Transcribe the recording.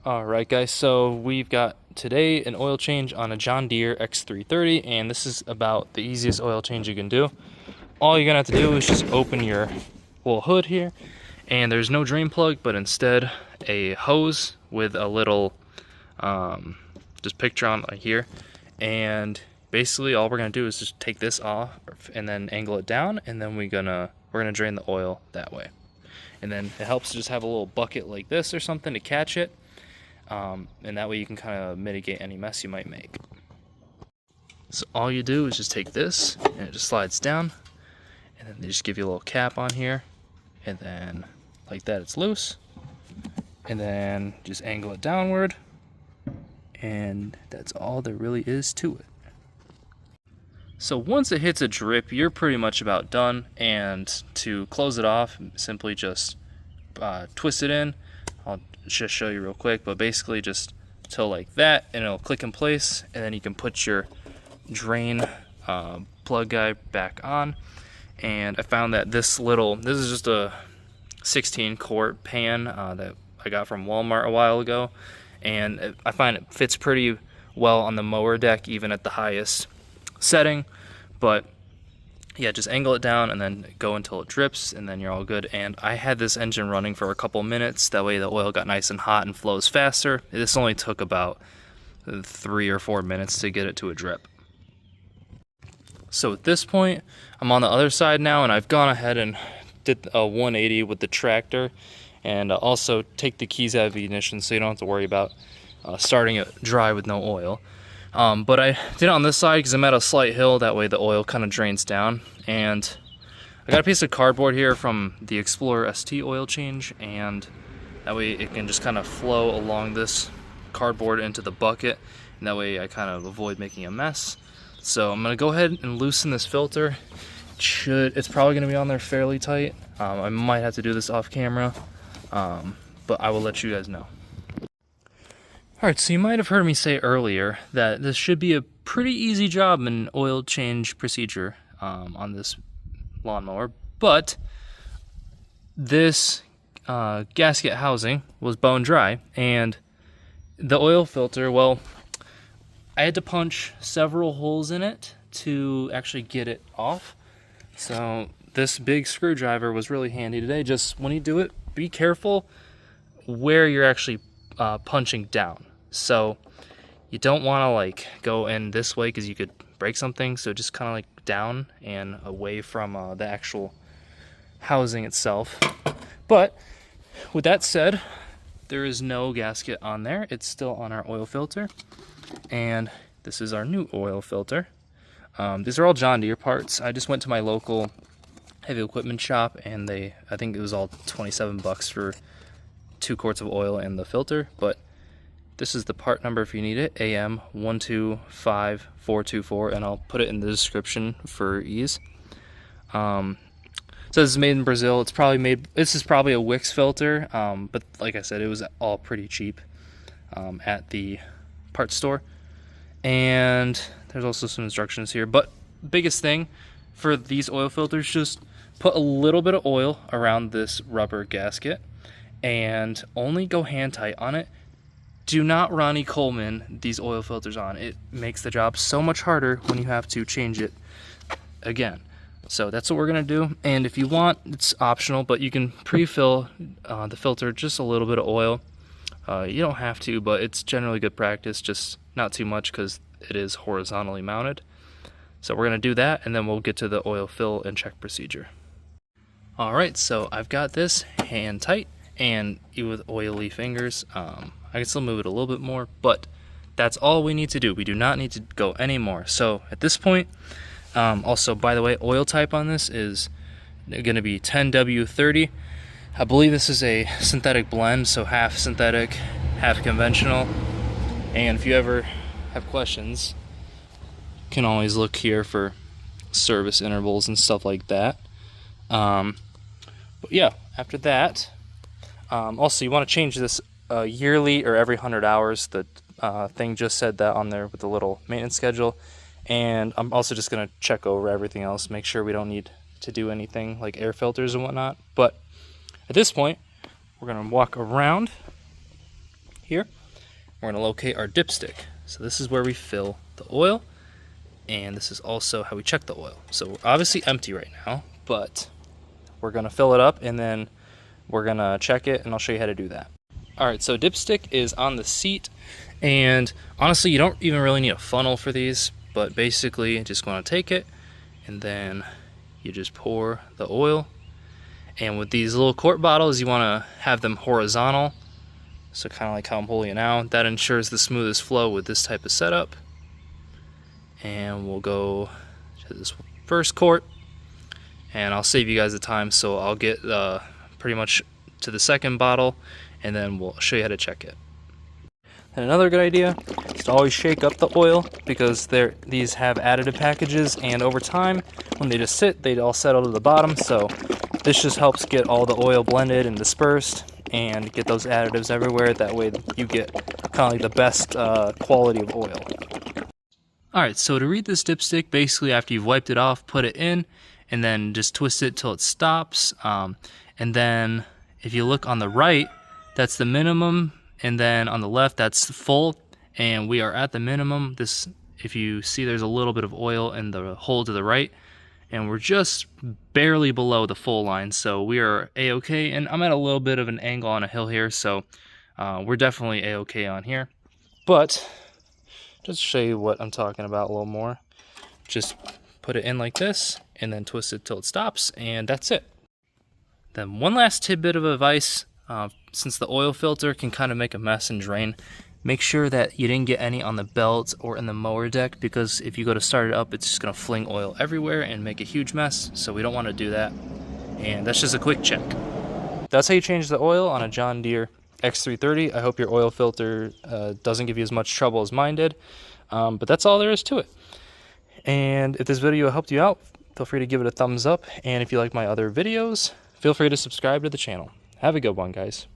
Alright guys, so we've got today an oil change on a John Deere X330, and this is about the easiest oil change you can do. All you're gonna have to do is just open your little hood here, and there's no drain plug, but instead a hose with a little just picture on here. And basically all we're gonna do is just take this off and then angle it down, and then we're gonna drain the oil that way. And then it helps to just have a little bucket like this or something to catch it. And that way you can kind of mitigate any mess you might make. So all you do is just take this, and it just slides down, and then they just give you a little cap on here, and then like that it's loose, and then just angle it downward, and that's all there really is to it. So once it hits a drip, you're pretty much about done, and to close it off, simply just twist it in. I'll just show you real quick, but basically just till like that, and it'll click in place, and then you can put your drain plug guy back on. And I found that this is just a 16 quart pan that I got from Walmart a while ago, and I find it fits pretty well on the mower deck even at the highest setting. But yeah, just angle it down and then go until it drips, and then you're all good. And I had this engine running for a couple minutes, that way the oil got nice and hot and flows faster. This only took about 3 or 4 minutes to get it to a drip. So at this point, I'm on the other side now, and I've gone ahead and did a 180 with the tractor, and also take the keys out of the ignition so you don't have to worry about starting it dry with no oil. But I did it on this side because I'm at a slight hill, that way the oil kind of drains down. And I got a piece of cardboard here from the Explorer ST oil change, and that way it can just kind of flow along this cardboard into the bucket, and that way I kind of avoid making a mess. So I'm gonna go ahead and loosen this filter. It's probably gonna be on there fairly tight. I might have to do this off camera, but I will let you guys know. Alright, so you might have heard me say earlier that this should be a pretty easy job in oil change procedure on this lawnmower, but this gasket housing was bone dry, and the oil filter, well, I had to punch several holes in it to actually get it off. So this big screwdriver was really handy today. Just when you do it, be careful where you're actually punching down. So you don't want to like go in this way because you could break something. So just kind of like down and away from the actual housing itself. But with that said, there is no gasket on there. It's still on our oil filter, and this is our new oil filter. These are all John Deere parts. I just went to my local heavy equipment shop, and I think it was all 27 bucks for 2 quarts of oil and the filter. But this is the part number if you need it, AM125424, and I'll put it in the description for ease. So this is made in Brazil. This is probably a Wix filter, but like I said, it was all pretty cheap at the parts store. And there's also some instructions here, but biggest thing for these oil filters, just put a little bit of oil around this rubber gasket and only go hand tight on it. Do not Ronnie Coleman these oil filters on. It makes the job so much harder when you have to change it again. So that's what we're gonna do. And if you want, it's optional, but you can pre-fill the filter just a little bit of oil. You don't have to, but it's generally good practice, just not too much because it is horizontally mounted. So we're gonna do that, and then we'll get to the oil fill and check procedure. All right, so I've got this hand tight, and with oily fingers, I can still move it a little bit more, but that's all we need to do. We do not need to go any more. So at this point, also, by the way, oil type on this is going to be 10W30. I believe this is a synthetic blend, so half synthetic, half conventional. And if you ever have questions, you can always look here for service intervals and stuff like that. But yeah, after that, also you want to change this yearly or every 100 hours. The thing just said that on there with the little maintenance schedule. And I'm also just going to check over everything else, make sure we don't need to do anything like air filters and whatnot. But at this point, we're going to walk around here. We're going to locate our dipstick. So this is where we fill the oil, and this is also how we check the oil. So we're obviously empty right now, but we're going to fill it up and then we're going to check it, and I'll show you how to do that. Alright, so dipstick is on the seat, and honestly you don't even really need a funnel for these, but basically just want to take it and then you just pour the oil. And with these little quart bottles you want to have them horizontal, so kind of like how I'm holding it now. That ensures the smoothest flow with this type of setup. And we'll go to this first quart, and I'll save you guys the time, so I'll get pretty much to the second bottle, and then we'll show you how to check it. And another good idea is to always shake up the oil, because these have additive packages, and over time when they just sit, they all settle to the bottom. So this just helps get all the oil blended and dispersed and get those additives everywhere. That way you get kind of like the best quality of oil. Alright, so to read this dipstick, basically after you've wiped it off, put it in and then just twist it till it stops. And then if you look on the right, that's the minimum, and then on the left that's the full, and we are at the minimum. This, if you see, there's a little bit of oil in the hole to the right, and we're just barely below the full line, so we are a-okay. And I'm at a little bit of an angle on a hill here, so we're definitely a-okay on here. But just to show you what I'm talking about a little more, just put it in like this and then twist it till it stops, and that's it. Then one last tidbit of advice, since the oil filter can kind of make a mess and drain, make sure that you didn't get any on the belt or in the mower deck, because if you go to start it up, it's just going to fling oil everywhere and make a huge mess, so we don't want to do that. And that's just a quick check. That's how you change the oil on a John Deere X330. I hope your oil filter doesn't give you as much trouble as mine did, but that's all there is to it. And if this video helped you out, feel free to give it a thumbs up, and if you like my other videos, feel free to subscribe to the channel. Have a good one, guys.